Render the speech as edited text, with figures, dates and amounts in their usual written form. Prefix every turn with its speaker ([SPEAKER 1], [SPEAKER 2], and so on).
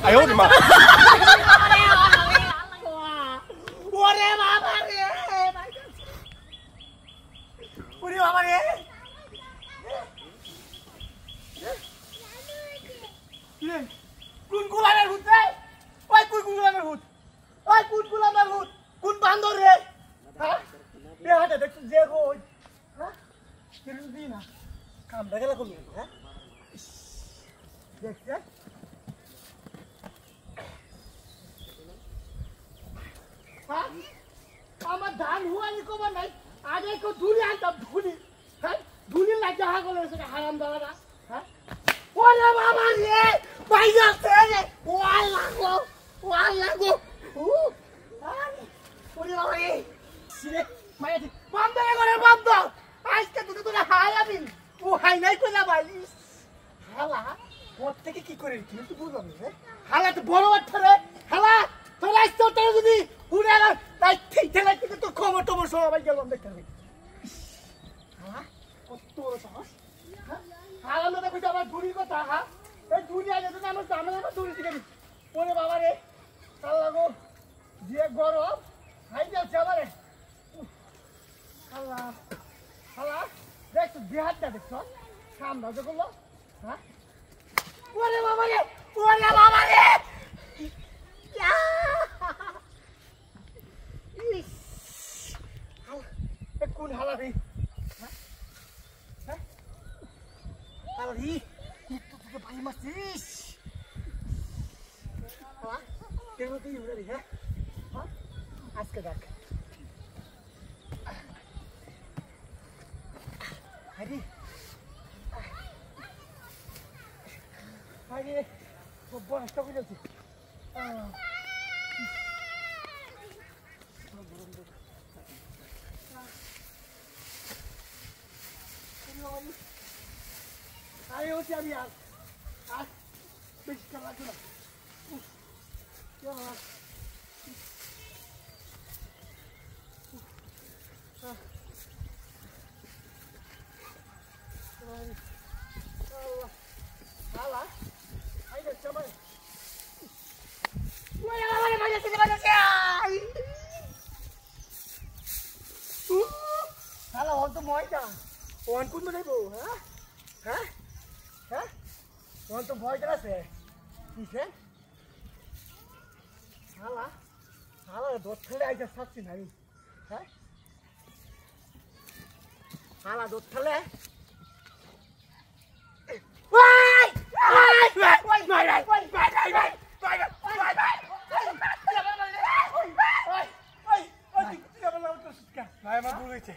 [SPEAKER 1] 哎呦我的妈！আমার
[SPEAKER 2] ধান হুয়ানি কবার নাই আগে কো ধুলি আনতাম ধুলি হ্যাঁ ধুলি লাগে হাগল এসে হারাম দাদা হ্যাঁ ওরে বাবা রে ভাই যাচ্ছে রে ওয়াই লাগো ওরে বাবা রে সিরে মায়া দি বন্ধ করে বন্ধ আজকে দুটো তোরা হারাবি ও হাই নাই কইলা ভাই হালা ওর থেকে কি করে কি তুই বুঝলাম না হালা তো বড় রে হালা তোরা আইছো তোরা যদি উড়ে না তাই ঠিক ঠেলা থেকে তো খবর টবর সবাই গেলাম দেখতে হবে হ্যাঁ কত সাহস হ্যাঁ হালা না দেখো আমার ধুরির কথা হ্যাঁ এই ধুরি আগে তো আমার সামনে আমার ধুরি দিকে ওরে বাবা রে শালা গো যে গরম হাই যাচ্ছে আমারে হালা হালা দেখছো বিহারটা দেখছো সামনে দেখো হ্যাঁ ওরে বাবা রে কোন হালা রে হ্যাঁ হালা রে একটু থেকে ভাই মাসিস হ্যাঁ কেন তুই উড়ে রে হ্যাঁ আজকে দেখ হারি হারি খুব বড় করে যাচ্ছে আরে ওছি আমি আর বেশি কাজ লাগবে না Halo, untuk moi dah. Wan pun mana ibu? Hah? Untuk moi jelas ya? Bisa? Halo, dua thale aja saksi nari. Hah? Halo, dua thale. Wai! আমার ভুল হয়েছে